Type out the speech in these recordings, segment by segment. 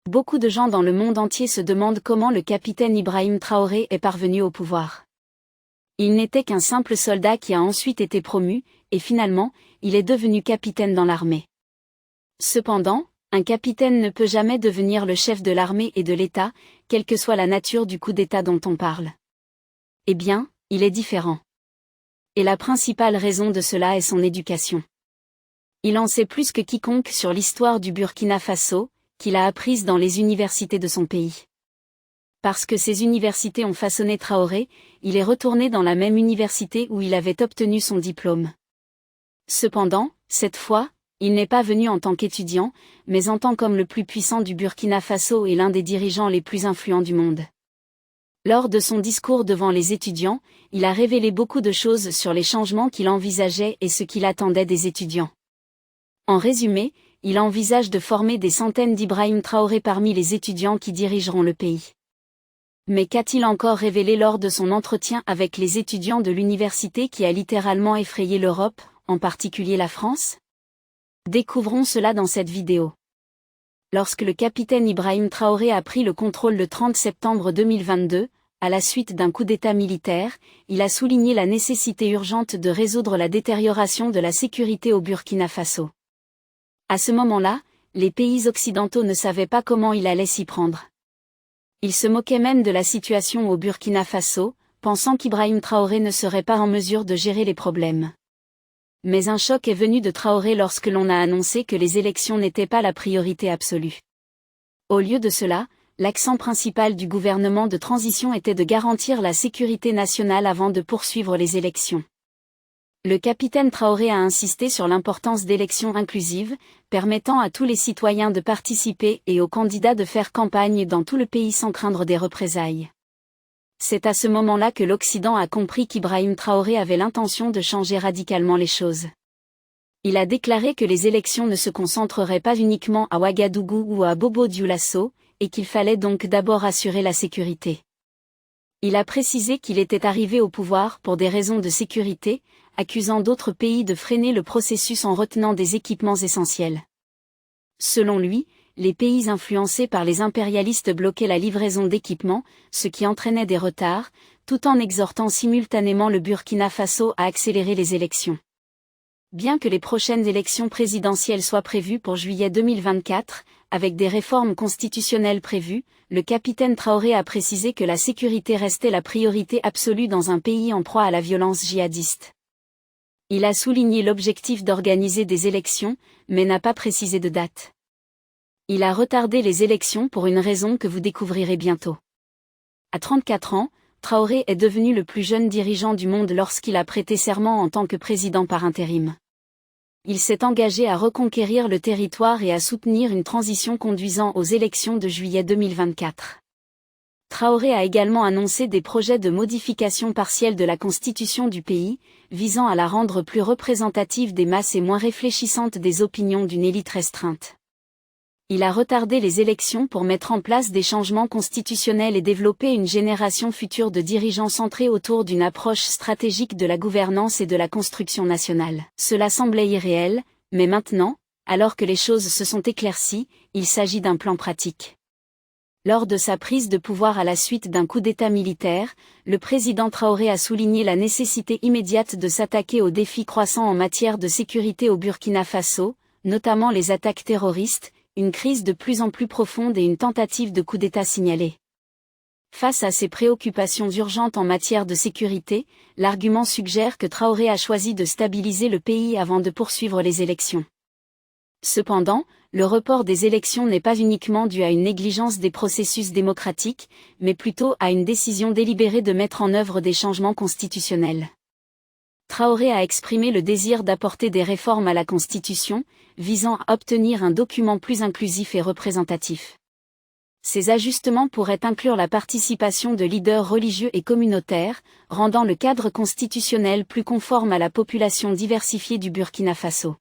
Beaucoup de gens dans le monde entier se demandent comment le capitaine Ibrahim Traoré est parvenu au pouvoir. Il n'était qu'un simple soldat qui a ensuite été promu, et finalement, il est devenu capitaine dans l'armée. Cependant, un capitaine ne peut jamais devenir le chef de l'armée et de l'État, quelle que soit la nature du coup d'État dont on parle. Eh bien, il est différent. Et la principale raison de cela est son éducation. Il en sait plus que quiconque sur l'histoire du Burkina Faso, qu'il a apprise dans les universités de son pays. Parce que ces universités ont façonné Traoré, il est retourné dans la même université où il avait obtenu son diplôme. Cependant, cette fois, il n'est pas venu en tant qu'étudiant, mais en tant qu'homme le plus puissant du Burkina Faso et l'un des dirigeants les plus influents du monde. Lors de son discours devant les étudiants, il a révélé beaucoup de choses sur les changements qu'il envisageait et ce qu'il attendait des étudiants. En résumé, il envisage de former des centaines d'Ibrahim Traoré parmi les étudiants qui dirigeront le pays. Mais qu'a-t-il encore révélé lors de son entretien avec les étudiants de l'université qui a littéralement effrayé l'Europe, en particulier la France? Découvrons cela dans cette vidéo. Lorsque le capitaine Ibrahim Traoré a pris le contrôle le 30 septembre 2022, à la suite d'un coup d'État militaire, il a souligné la nécessité urgente de résoudre la détérioration de la sécurité au Burkina Faso. À ce moment-là, les pays occidentaux ne savaient pas comment il allait s'y prendre. Ils se moquaient même de la situation au Burkina Faso, pensant qu'Ibrahim Traoré ne serait pas en mesure de gérer les problèmes. Mais un choc est venu de Traoré lorsque l'on a annoncé que les élections n'étaient pas la priorité absolue. Au lieu de cela, l'accent principal du gouvernement de transition était de garantir la sécurité nationale avant de poursuivre les élections. Le capitaine Traoré a insisté sur l'importance d'élections inclusives, permettant à tous les citoyens de participer et aux candidats de faire campagne dans tout le pays sans craindre des représailles. C'est à ce moment-là que l'Occident a compris qu'Ibrahim Traoré avait l'intention de changer radicalement les choses. Il a déclaré que les élections ne se concentreraient pas uniquement à Ouagadougou ou à Bobo-Dioulasso, et qu'il fallait donc d'abord assurer la sécurité. Il a précisé qu'il était arrivé au pouvoir pour des raisons de sécurité, accusant d'autres pays de freiner le processus en retenant des équipements essentiels. Selon lui, les pays influencés par les impérialistes bloquaient la livraison d'équipements, ce qui entraînait des retards, tout en exhortant simultanément le Burkina Faso à accélérer les élections. Bien que les prochaines élections présidentielles soient prévues pour juillet 2024, avec des réformes constitutionnelles prévues, le capitaine Traoré a précisé que la sécurité restait la priorité absolue dans un pays en proie à la violence djihadiste. Il a souligné l'objectif d'organiser des élections, mais n'a pas précisé de date. Il a retardé les élections pour une raison que vous découvrirez bientôt. À 34 ans, Traoré est devenu le plus jeune dirigeant du monde lorsqu'il a prêté serment en tant que président par intérim. Il s'est engagé à reconquérir le territoire et à soutenir une transition conduisant aux élections de juillet 2024. Traoré a également annoncé des projets de modification partielle de la constitution du pays, visant à la rendre plus représentative des masses et moins réfléchissante des opinions d'une élite restreinte. Il a retardé les élections pour mettre en place des changements constitutionnels et développer une génération future de dirigeants centrés autour d'une approche stratégique de la gouvernance et de la construction nationale. Cela semblait irréel, mais maintenant, alors que les choses se sont éclaircies, il s'agit d'un plan pratique. Lors de sa prise de pouvoir à la suite d'un coup d'État militaire, le président Traoré a souligné la nécessité immédiate de s'attaquer aux défis croissants en matière de sécurité au Burkina Faso, notamment les attaques terroristes, une crise de plus en plus profonde et une tentative de coup d'État signalée. Face à ces préoccupations urgentes en matière de sécurité, l'argument suggère que Traoré a choisi de stabiliser le pays avant de poursuivre les élections. Cependant, le report des élections n'est pas uniquement dû à une négligence des processus démocratiques, mais plutôt à une décision délibérée de mettre en œuvre des changements constitutionnels. Traoré a exprimé le désir d'apporter des réformes à la Constitution, visant à obtenir un document plus inclusif et représentatif. Ces ajustements pourraient inclure la participation de leaders religieux et communautaires, rendant le cadre constitutionnel plus conforme à la population diversifiée du Burkina Faso.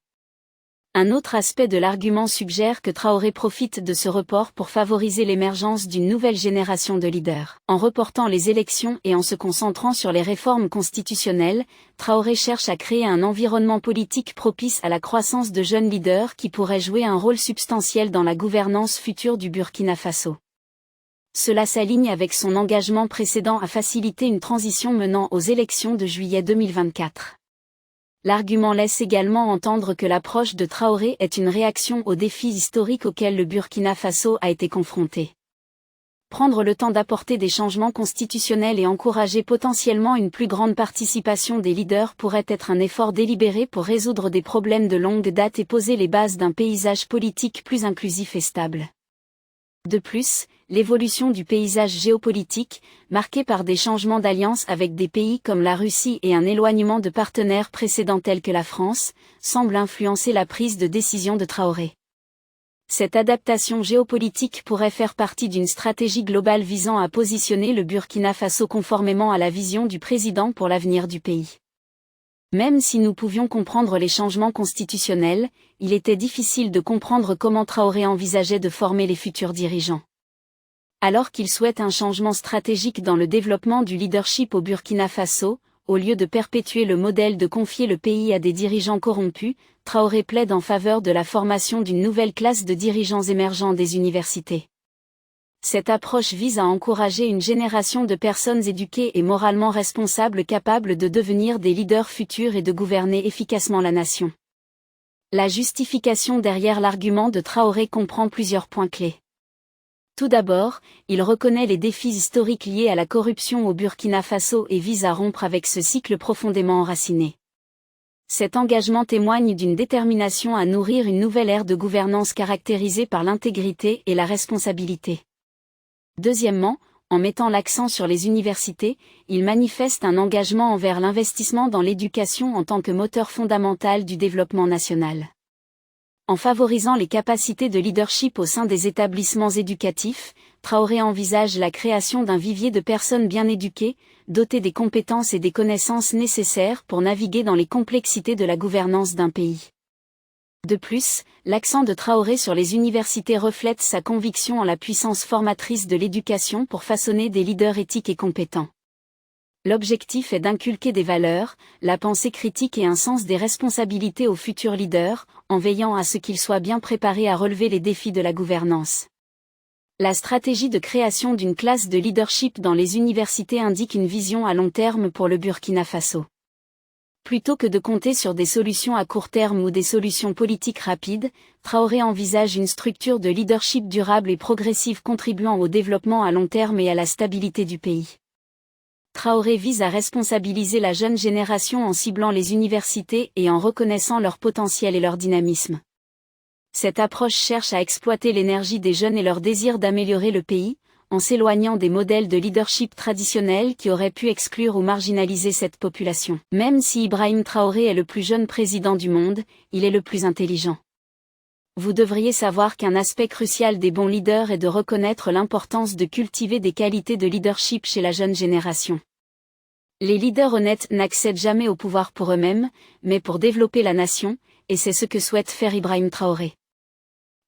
Un autre aspect de l'argument suggère que Traoré profite de ce report pour favoriser l'émergence d'une nouvelle génération de leaders. En reportant les élections et en se concentrant sur les réformes constitutionnelles, Traoré cherche à créer un environnement politique propice à la croissance de jeunes leaders qui pourraient jouer un rôle substantiel dans la gouvernance future du Burkina Faso. Cela s'aligne avec son engagement précédent à faciliter une transition menant aux élections de juillet 2024. L'argument laisse également entendre que l'approche de Traoré est une réaction aux défis historiques auxquels le Burkina Faso a été confronté. Prendre le temps d'apporter des changements constitutionnels et encourager potentiellement une plus grande participation des leaders pourrait être un effort délibéré pour résoudre des problèmes de longue date et poser les bases d'un paysage politique plus inclusif et stable. De plus, l'évolution du paysage géopolitique, marqué par des changements d'alliance avec des pays comme la Russie et un éloignement de partenaires précédents tels que la France, semble influencer la prise de décision de Traoré. Cette adaptation géopolitique pourrait faire partie d'une stratégie globale visant à positionner le Burkina Faso conformément à la vision du président pour l'avenir du pays. Même si nous pouvions comprendre les changements constitutionnels, il était difficile de comprendre comment Traoré envisageait de former les futurs dirigeants. Alors qu'il souhaite un changement stratégique dans le développement du leadership au Burkina Faso, au lieu de perpétuer le modèle de confier le pays à des dirigeants corrompus, Traoré plaide en faveur de la formation d'une nouvelle classe de dirigeants émergents des universités. Cette approche vise à encourager une génération de personnes éduquées et moralement responsables capables de devenir des leaders futurs et de gouverner efficacement la nation. La justification derrière l'argument de Traoré comprend plusieurs points clés. Tout d'abord, il reconnaît les défis historiques liés à la corruption au Burkina Faso et vise à rompre avec ce cycle profondément enraciné. Cet engagement témoigne d'une détermination à nourrir une nouvelle ère de gouvernance caractérisée par l'intégrité et la responsabilité. Deuxièmement, en mettant l'accent sur les universités, il manifeste un engagement envers l'investissement dans l'éducation en tant que moteur fondamental du développement national. En favorisant les capacités de leadership au sein des établissements éducatifs, Traoré envisage la création d'un vivier de personnes bien éduquées, dotées des compétences et des connaissances nécessaires pour naviguer dans les complexités de la gouvernance d'un pays. De plus, l'accent de Traoré sur les universités reflète sa conviction en la puissance formatrice de l'éducation pour façonner des leaders éthiques et compétents. L'objectif est d'inculquer des valeurs, la pensée critique et un sens des responsabilités aux futurs leaders, en veillant à ce qu'ils soient bien préparés à relever les défis de la gouvernance. La stratégie de création d'une classe de leadership dans les universités indique une vision à long terme pour le Burkina Faso. Plutôt que de compter sur des solutions à court terme ou des solutions politiques rapides, Traoré envisage une structure de leadership durable et progressive contribuant au développement à long terme et à la stabilité du pays. Traoré vise à responsabiliser la jeune génération en ciblant les universités et en reconnaissant leur potentiel et leur dynamisme. Cette approche cherche à exploiter l'énergie des jeunes et leur désir d'améliorer le pays, en s'éloignant des modèles de leadership traditionnels qui auraient pu exclure ou marginaliser cette population. Même si Ibrahim Traoré est le plus jeune président du monde, il est le plus intelligent. Vous devriez savoir qu'un aspect crucial des bons leaders est de reconnaître l'importance de cultiver des qualités de leadership chez la jeune génération. Les leaders honnêtes n'accèdent jamais au pouvoir pour eux-mêmes, mais pour développer la nation, et c'est ce que souhaite faire Ibrahim Traoré.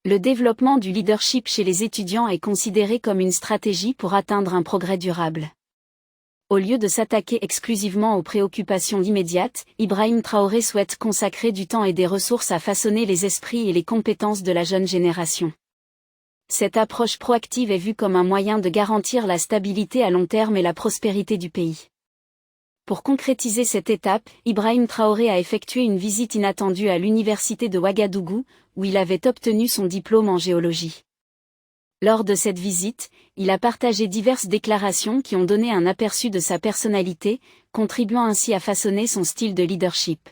Le développement du leadership chez les étudiants est considéré comme une stratégie pour atteindre un progrès durable. Au lieu de s'attaquer exclusivement aux préoccupations immédiates, Ibrahim Traoré souhaite consacrer du temps et des ressources à façonner les esprits et les compétences de la jeune génération. Cette approche proactive est vue comme un moyen de garantir la stabilité à long terme et la prospérité du pays. Pour concrétiser cette étape, Ibrahim Traoré a effectué une visite inattendue à l'université de Ouagadougou, où il avait obtenu son diplôme en géologie. Lors de cette visite, il a partagé diverses déclarations qui ont donné un aperçu de sa personnalité, contribuant ainsi à façonner son style de leadership.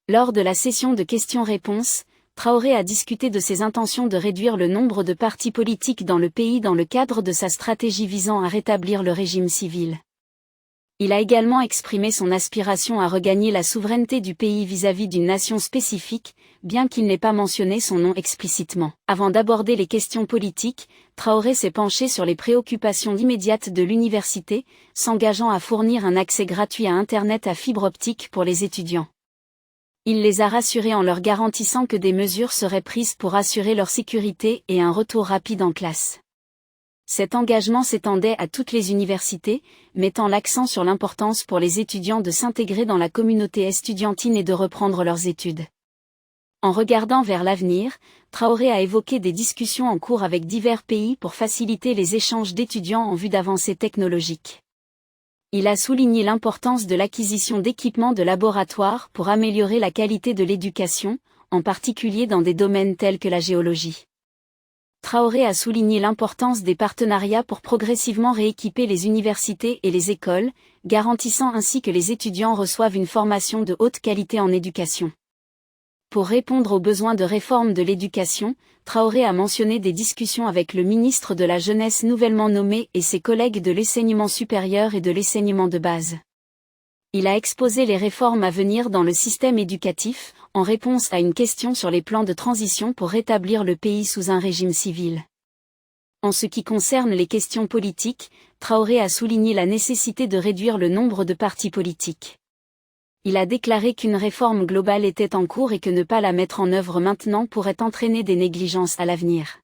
Lors de la session de questions-réponses, Traoré a discuté de ses intentions de réduire le nombre de partis politiques dans le pays dans le cadre de sa stratégie visant à rétablir le régime civil. Il a également exprimé son aspiration à regagner la souveraineté du pays vis-à-vis d'une nation spécifique, bien qu'il n'ait pas mentionné son nom explicitement. Avant d'aborder les questions politiques, Traoré s'est penché sur les préoccupations immédiates de l'université, s'engageant à fournir un accès gratuit à Internet à fibre optique pour les étudiants. Il les a rassurés en leur garantissant que des mesures seraient prises pour assurer leur sécurité et un retour rapide en classe. Cet engagement s'étendait à toutes les universités, mettant l'accent sur l'importance pour les étudiants de s'intégrer dans la communauté estudiantine et de reprendre leurs études. En regardant vers l'avenir, Traoré a évoqué des discussions en cours avec divers pays pour faciliter les échanges d'étudiants en vue d'avancées technologiques. Il a souligné l'importance de l'acquisition d'équipements de laboratoire pour améliorer la qualité de l'éducation, en particulier dans des domaines tels que la géologie. Traoré a souligné l'importance des partenariats pour progressivement rééquiper les universités et les écoles, garantissant ainsi que les étudiants reçoivent une formation de haute qualité en éducation. Pour répondre aux besoins de réforme de l'éducation, Traoré a mentionné des discussions avec le ministre de la Jeunesse nouvellement nommé et ses collègues de l'enseignement supérieur et de l'enseignement de base. Il a exposé les réformes à venir dans le système éducatif, en réponse à une question sur les plans de transition pour rétablir le pays sous un régime civil. En ce qui concerne les questions politiques, Traoré a souligné la nécessité de réduire le nombre de partis politiques. Il a déclaré qu'une réforme globale était en cours et que ne pas la mettre en œuvre maintenant pourrait entraîner des négligences à l'avenir.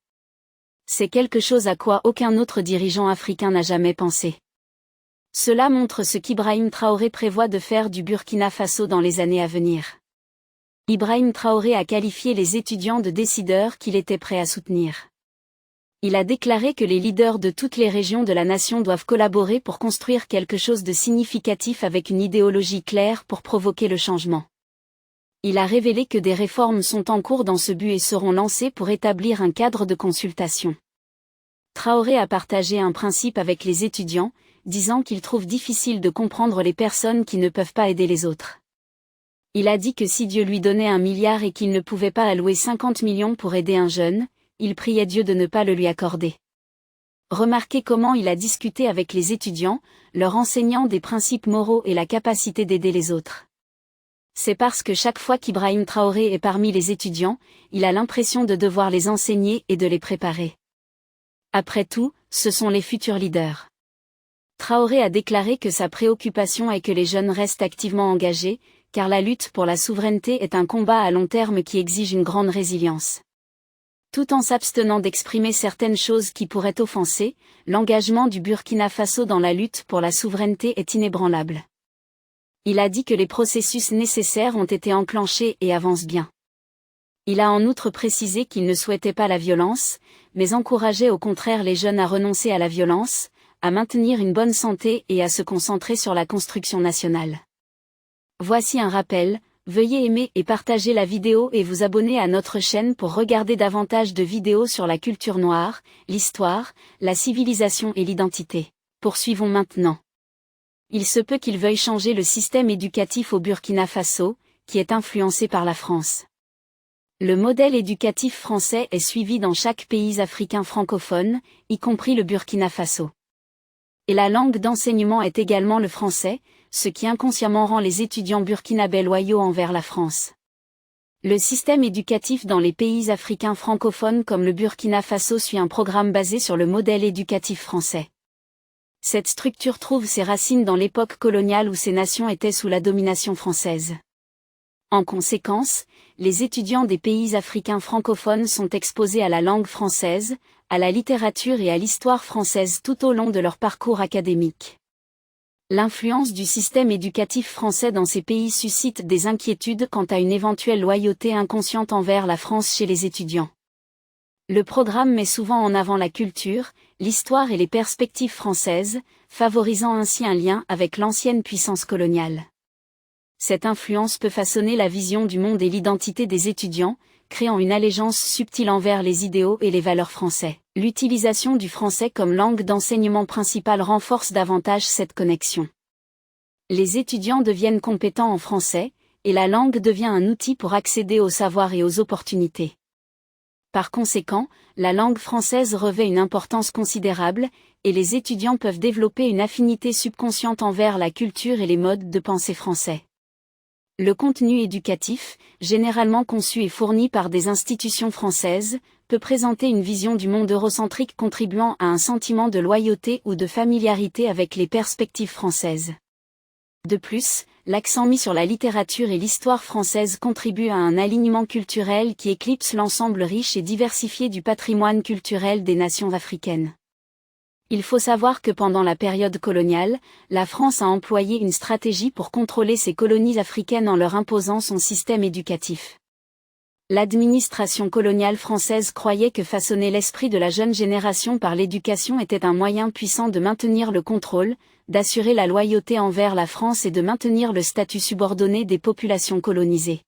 C'est quelque chose à quoi aucun autre dirigeant africain n'a jamais pensé. Cela montre ce qu'Ibrahim Traoré prévoit de faire du Burkina Faso dans les années à venir. Ibrahim Traoré a qualifié les étudiants de décideurs qu'il était prêt à soutenir. Il a déclaré que les leaders de toutes les régions de la nation doivent collaborer pour construire quelque chose de significatif avec une idéologie claire pour provoquer le changement. Il a révélé que des réformes sont en cours dans ce but et seront lancées pour établir un cadre de consultation. Traoré a partagé un principe avec les étudiants, disant qu'il trouve difficile de comprendre les personnes qui ne peuvent pas aider les autres. Il a dit que si Dieu lui donnait 1 milliard et qu'il ne pouvait pas allouer 50 millions pour aider un jeune, il priait Dieu de ne pas le lui accorder. Remarquez comment il a discuté avec les étudiants, leur enseignant des principes moraux et la capacité d'aider les autres. C'est parce que chaque fois qu'Ibrahim Traoré est parmi les étudiants, il a l'impression de devoir les enseigner et de les préparer. Après tout, ce sont les futurs leaders. Traoré a déclaré que sa préoccupation est que les jeunes restent activement engagés, car la lutte pour la souveraineté est un combat à long terme qui exige une grande résilience. Tout en s'abstenant d'exprimer certaines choses qui pourraient offenser, l'engagement du Burkina Faso dans la lutte pour la souveraineté est inébranlable. Il a dit que les processus nécessaires ont été enclenchés et avancent bien. Il a en outre précisé qu'il ne souhaitait pas la violence, mais encourageait au contraire les jeunes à renoncer à la violence, à maintenir une bonne santé et à se concentrer sur la construction nationale. Voici un rappel. Veuillez aimer et partager la vidéo et vous abonner à notre chaîne pour regarder davantage de vidéos sur la culture noire, l'histoire, la civilisation et l'identité. Poursuivons maintenant. Il se peut qu'il veuille changer le système éducatif au Burkina Faso, qui est influencé par la France. Le modèle éducatif français est suivi dans chaque pays africain francophone, y compris le Burkina Faso. Et la langue d'enseignement est également le français, ce qui inconsciemment rend les étudiants burkinabés loyaux envers la France. Le système éducatif dans les pays africains francophones comme le Burkina Faso suit un programme basé sur le modèle éducatif français. Cette structure trouve ses racines dans l'époque coloniale où ces nations étaient sous la domination française. En conséquence, les étudiants des pays africains francophones sont exposés à la langue française, à la littérature et à l'histoire française tout au long de leur parcours académique. L'influence du système éducatif français dans ces pays suscite des inquiétudes quant à une éventuelle loyauté inconsciente envers la France chez les étudiants. Le programme met souvent en avant la culture, l'histoire et les perspectives françaises, favorisant ainsi un lien avec l'ancienne puissance coloniale. Cette influence peut façonner la vision du monde et l'identité des étudiants, créant une allégeance subtile envers les idéaux et les valeurs français. L'utilisation du français comme langue d'enseignement principale renforce davantage cette connexion. Les étudiants deviennent compétents en français, et la langue devient un outil pour accéder au savoir et aux opportunités. Par conséquent, la langue française revêt une importance considérable, et les étudiants peuvent développer une affinité subconsciente envers la culture et les modes de pensée français. Le contenu éducatif, généralement conçu et fourni par des institutions françaises, peut présenter une vision du monde eurocentrique contribuant à un sentiment de loyauté ou de familiarité avec les perspectives françaises. De plus, l'accent mis sur la littérature et l'histoire française contribue à un alignement culturel qui éclipse l'ensemble riche et diversifié du patrimoine culturel des nations africaines. Il faut savoir que pendant la période coloniale, la France a employé une stratégie pour contrôler ses colonies africaines en leur imposant son système éducatif. L'administration coloniale française croyait que façonner l'esprit de la jeune génération par l'éducation était un moyen puissant de maintenir le contrôle, d'assurer la loyauté envers la France et de maintenir le statut subordonné des populations colonisées.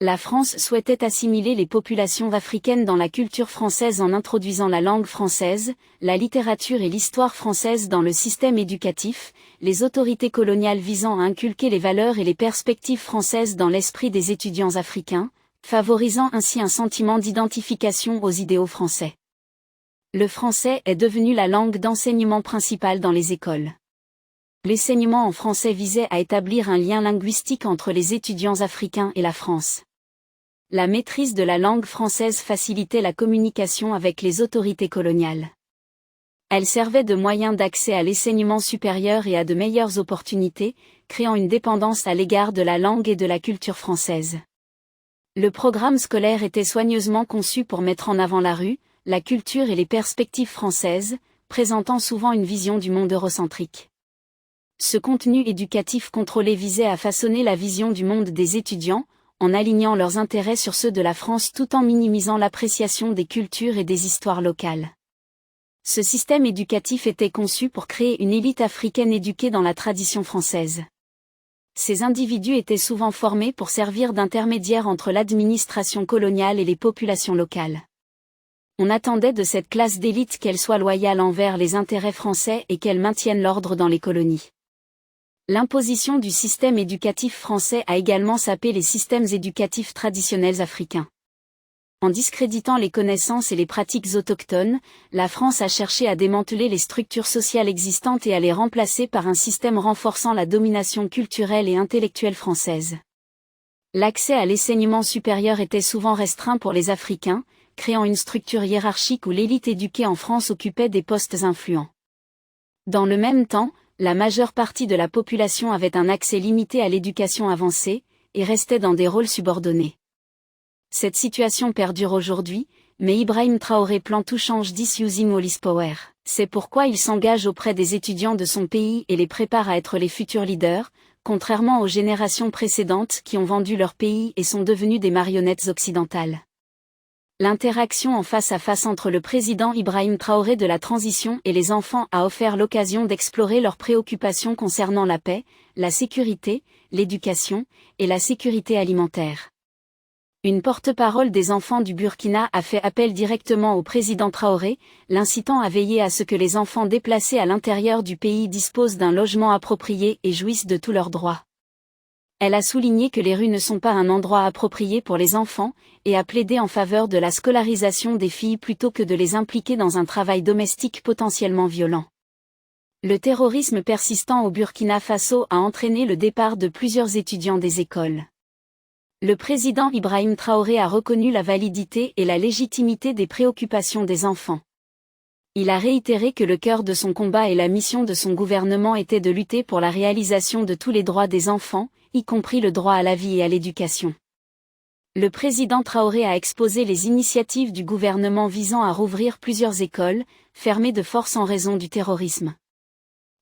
La France souhaitait assimiler les populations africaines dans la culture française en introduisant la langue française, la littérature et l'histoire française dans le système éducatif, les autorités coloniales visant à inculquer les valeurs et les perspectives françaises dans l'esprit des étudiants africains, favorisant ainsi un sentiment d'identification aux idéaux français. Le français est devenu la langue d'enseignement principale dans les écoles. L'enseignement en français visait à établir un lien linguistique entre les étudiants africains et la France. La maîtrise de la langue française facilitait la communication avec les autorités coloniales. Elle servait de moyen d'accès à l'enseignement supérieur et à de meilleures opportunités, créant une dépendance à l'égard de la langue et de la culture française. Le programme scolaire était soigneusement conçu pour mettre en avant la rue, la culture et les perspectives françaises, présentant souvent une vision du monde eurocentrique. Ce contenu éducatif contrôlé visait à façonner la vision du monde des étudiants, en alignant leurs intérêts sur ceux de la France tout en minimisant l'appréciation des cultures et des histoires locales. Ce système éducatif était conçu pour créer une élite africaine éduquée dans la tradition française. Ces individus étaient souvent formés pour servir d'intermédiaires entre l'administration coloniale et les populations locales. On attendait de cette classe d'élite qu'elle soit loyale envers les intérêts français et qu'elle maintienne l'ordre dans les colonies. L'imposition du système éducatif français a également sapé les systèmes éducatifs traditionnels africains. En discréditant les connaissances et les pratiques autochtones, la France a cherché à démanteler les structures sociales existantes et à les remplacer par un système renforçant la domination culturelle et intellectuelle française. L'accès à l'enseignement supérieur était souvent restreint pour les Africains, créant une structure hiérarchique où l'élite éduquée en France occupait des postes influents. Dans le même temps, la majeure partie de la population avait un accès limité à l'éducation avancée, et restait dans des rôles subordonnés. Cette situation perdure aujourd'hui, mais Ibrahim Traoré plan tout change using all his power. C'est pourquoi il s'engage auprès des étudiants de son pays et les prépare à être les futurs leaders, contrairement aux générations précédentes qui ont vendu leur pays et sont devenues des marionnettes occidentales. L'interaction en face à face entre le président Ibrahim Traoré de la transition et les enfants a offert l'occasion d'explorer leurs préoccupations concernant la paix, la sécurité, l'éducation, et la sécurité alimentaire. Une porte-parole des enfants du Burkina a fait appel directement au président Traoré, l'incitant à veiller à ce que les enfants déplacés à l'intérieur du pays disposent d'un logement approprié et jouissent de tous leurs droits. Elle a souligné que les rues ne sont pas un endroit approprié pour les enfants, et a plaidé en faveur de la scolarisation des filles plutôt que de les impliquer dans un travail domestique potentiellement violent. Le terrorisme persistant au Burkina Faso a entraîné le départ de plusieurs étudiants des écoles. Le président Ibrahim Traoré a reconnu la validité et la légitimité des préoccupations des enfants. Il a réitéré que le cœur de son combat et la mission de son gouvernement étaient de lutter pour la réalisation de tous les droits des enfants, y compris le droit à la vie et à l'éducation. Le président Traoré a exposé les initiatives du gouvernement visant à rouvrir plusieurs écoles, fermées de force en raison du terrorisme.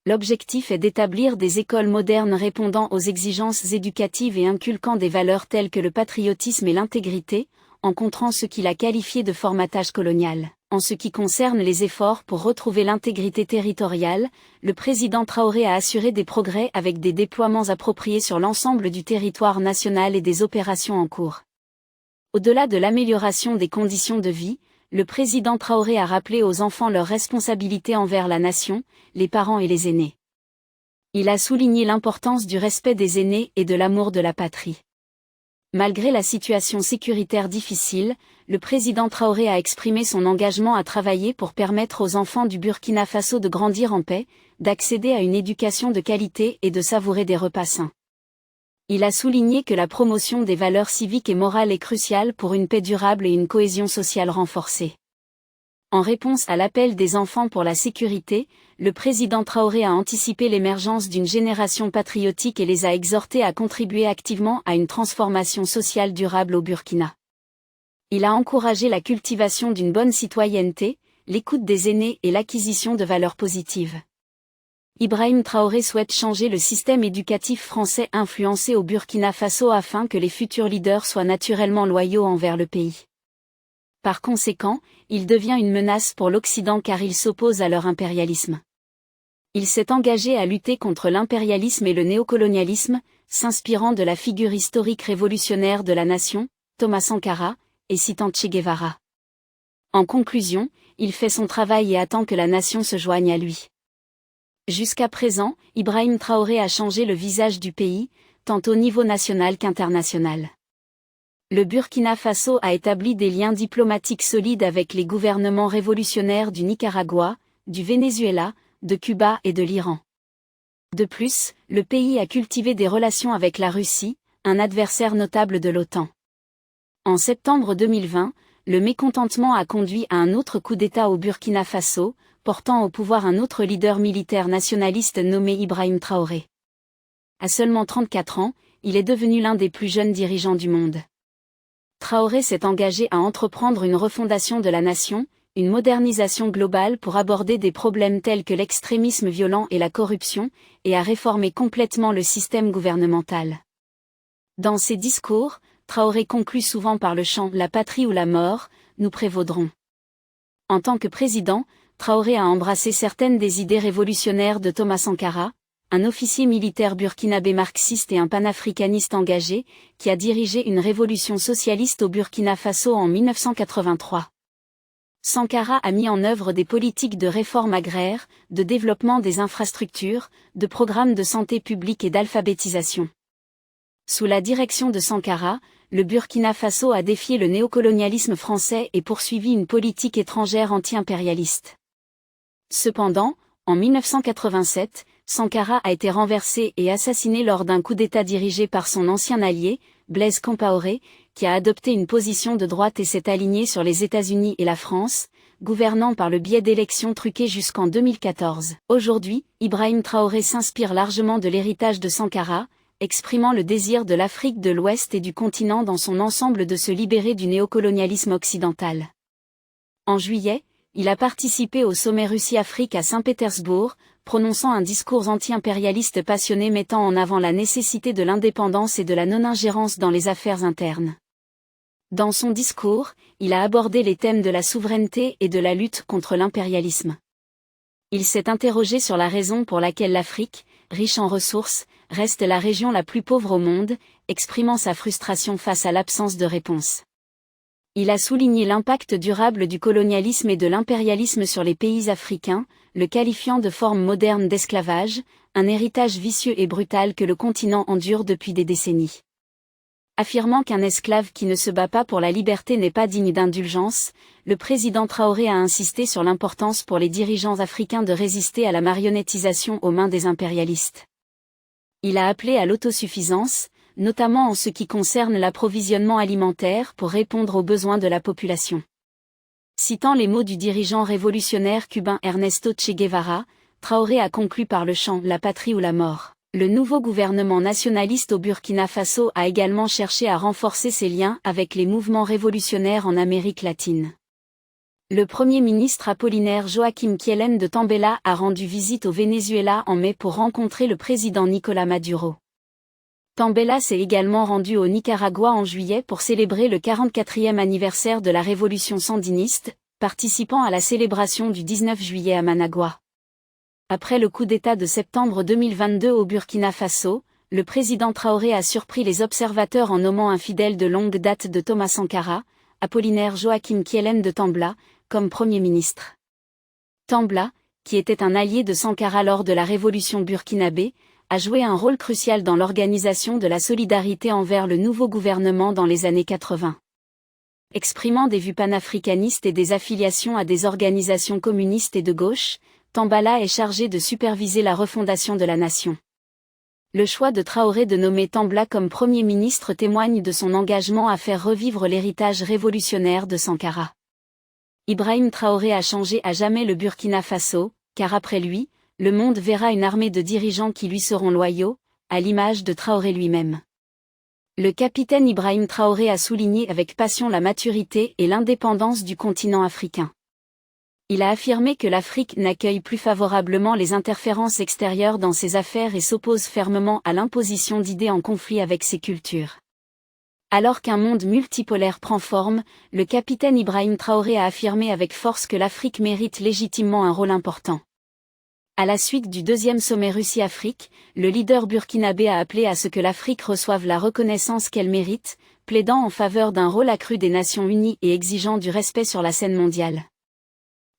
L'objectif est d'établir des écoles modernes répondant aux exigences éducatives et inculquant des valeurs telles que le patriotisme et l'intégrité, en contrant ce qu'il a qualifié de formatage colonial. En ce qui concerne les efforts pour retrouver l'intégrité territoriale, le président Traoré a assuré des progrès avec des déploiements appropriés sur l'ensemble du territoire national et des opérations en cours. Au-delà de l'amélioration des conditions de vie, le président Traoré a rappelé aux enfants leurs responsabilités envers la nation, les parents et les aînés. Il a souligné l'importance du respect des aînés et de l'amour de la patrie. Malgré la situation sécuritaire difficile, le président Traoré a exprimé son engagement à travailler pour permettre aux enfants du Burkina Faso de grandir en paix, d'accéder à une éducation de qualité et de savourer des repas sains. Il a souligné que la promotion des valeurs civiques et morales est cruciale pour une paix durable et une cohésion sociale renforcée. En réponse à l'appel des enfants pour la sécurité, le président Traoré a anticipé l'émergence d'une génération patriotique et les a exhortés à contribuer activement à une transformation sociale durable au Burkina. Il a encouragé la cultivation d'une bonne citoyenneté, l'écoute des aînés et l'acquisition de valeurs positives. Ibrahim Traoré souhaite changer le système éducatif français influencé au Burkina Faso afin que les futurs leaders soient naturellement loyaux envers le pays. Par conséquent, il devient une menace pour l'Occident car il s'oppose à leur impérialisme. Il s'est engagé à lutter contre l'impérialisme et le néocolonialisme, s'inspirant de la figure historique révolutionnaire de la nation, Thomas Sankara, et citant Che Guevara. En conclusion, il fait son travail et attend que la nation se joigne à lui. Jusqu'à présent, Ibrahim Traoré a changé le visage du pays, tant au niveau national qu'international. Le Burkina Faso a établi des liens diplomatiques solides avec les gouvernements révolutionnaires du Nicaragua, du Venezuela, de Cuba et de l'Iran. De plus, le pays a cultivé des relations avec la Russie, un adversaire notable de l'OTAN. En septembre 2020, le mécontentement a conduit à un autre coup d'État au Burkina Faso, portant au pouvoir un autre leader militaire nationaliste nommé Ibrahim Traoré. À seulement 34 ans, il est devenu l'un des plus jeunes dirigeants du monde. Traoré s'est engagé à entreprendre une refondation de la nation, une modernisation globale pour aborder des problèmes tels que l'extrémisme violent et la corruption, et à réformer complètement le système gouvernemental. Dans ses discours, Traoré conclut souvent par le chant « La patrie ou la mort, nous prévaudrons ». En tant que président, Traoré a embrassé certaines des idées révolutionnaires de Thomas Sankara, un officier militaire burkinabé marxiste et un panafricaniste engagé, qui a dirigé une révolution socialiste au Burkina Faso en 1983. Sankara a mis en œuvre des politiques de réforme agraire, de développement des infrastructures, de programmes de santé publique et d'alphabétisation. Sous la direction de Sankara, le Burkina Faso a défié le néocolonialisme français et poursuivi une politique étrangère anti-impérialiste. Cependant, en 1987, Sankara a été renversé et assassiné lors d'un coup d'État dirigé par son ancien allié, Blaise Compaoré, qui a adopté une position de droite et s'est aligné sur les États-Unis et la France, gouvernant par le biais d'élections truquées jusqu'en 2014. Aujourd'hui, Ibrahim Traoré s'inspire largement de l'héritage de Sankara, exprimant le désir de l'Afrique de l'Ouest et du continent dans son ensemble de se libérer du néocolonialisme occidental. En juillet, il a participé au sommet Russie-Afrique à Saint-Pétersbourg, prononçant un discours anti-impérialiste passionné mettant en avant la nécessité de l'indépendance et de la non-ingérence dans les affaires internes. Dans son discours, il a abordé les thèmes de la souveraineté et de la lutte contre l'impérialisme. Il s'est interrogé sur la raison pour laquelle l'Afrique, riche en ressources, reste la région la plus pauvre au monde, exprimant sa frustration face à l'absence de réponse. Il a souligné l'impact durable du colonialisme et de l'impérialisme sur les pays africains, le qualifiant de forme moderne d'esclavage, un héritage vicieux et brutal que le continent endure depuis des décennies. Affirmant qu'un esclave qui ne se bat pas pour la liberté n'est pas digne d'indulgence, le président Traoré a insisté sur l'importance pour les dirigeants africains de résister à la marionnettisation aux mains des impérialistes. Il a appelé à l'autosuffisance, notamment en ce qui concerne l'approvisionnement alimentaire pour répondre aux besoins de la population. Citant les mots du dirigeant révolutionnaire cubain Ernesto Che Guevara, Traoré a conclu par le chant « La patrie ou la mort ». Le nouveau gouvernement nationaliste au Burkina Faso a également cherché à renforcer ses liens avec les mouvements révolutionnaires en Amérique latine. Le Premier ministre Apollinaire Joaquim Kiellen de Tambela a rendu visite au Venezuela en mai pour rencontrer le président Nicolás Maduro. Tambela s'est également rendu au Nicaragua en juillet pour célébrer le 44e anniversaire de la révolution sandiniste, participant à la célébration du 19 juillet à Managua. Après le coup d'État de septembre 2022 au Burkina Faso, le président Traoré a surpris les observateurs en nommant un fidèle de longue date de Thomas Sankara, Apollinaire Joaquim Kiellen de Tambela, comme Premier ministre. Tambela, qui était un allié de Sankara lors de la révolution burkinabé, a joué un rôle crucial dans l'organisation de la solidarité envers le nouveau gouvernement dans les années 80. Exprimant des vues panafricanistes et des affiliations à des organisations communistes et de gauche, Tambela est chargé de superviser la refondation de la nation. Le choix de Traoré de nommer Tambela comme Premier ministre témoigne de son engagement à faire revivre l'héritage révolutionnaire de Sankara. Ibrahim Traoré a changé à jamais le Burkina Faso, car après lui, le monde verra une armée de dirigeants qui lui seront loyaux, à l'image de Traoré lui-même. Le capitaine Ibrahim Traoré a souligné avec passion la maturité et l'indépendance du continent africain. Il a affirmé que l'Afrique n'accueille plus favorablement les interférences extérieures dans ses affaires et s'oppose fermement à l'imposition d'idées en conflit avec ses cultures. Alors qu'un monde multipolaire prend forme, le capitaine Ibrahim Traoré a affirmé avec force que l'Afrique mérite légitimement un rôle important. À la suite du deuxième sommet Russie-Afrique, le leader burkinabé a appelé à ce que l'Afrique reçoive la reconnaissance qu'elle mérite, plaidant en faveur d'un rôle accru des Nations Unies et exigeant du respect sur la scène mondiale.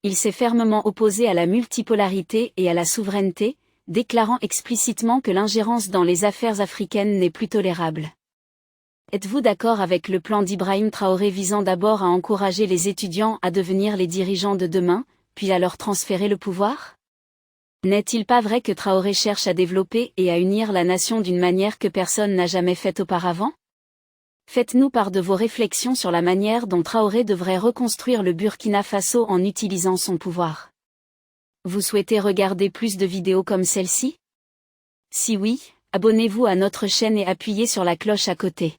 Il s'est fermement opposé à la multipolarité et à la souveraineté, déclarant explicitement que l'ingérence dans les affaires africaines n'est plus tolérable. Êtes-vous d'accord avec le plan d'Ibrahim Traoré visant d'abord à encourager les étudiants à devenir les dirigeants de demain, puis à leur transférer le pouvoir ? N'est-il pas vrai que Traoré cherche à développer et à unir la nation d'une manière que personne n'a jamais faite auparavant ? Faites-nous part de vos réflexions sur la manière dont Traoré devrait reconstruire le Burkina Faso en utilisant son pouvoir. Vous souhaitez regarder plus de vidéos comme celle-ci ? Si oui, abonnez-vous à notre chaîne et appuyez sur la cloche à côté.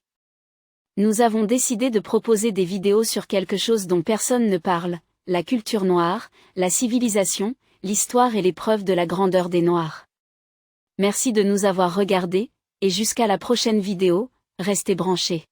Nous avons décidé de proposer des vidéos sur quelque chose dont personne ne parle, la culture noire, la civilisation, l'histoire et les preuves de la grandeur des Noirs. Merci de nous avoir regardés, et jusqu'à la prochaine vidéo, restez branchés.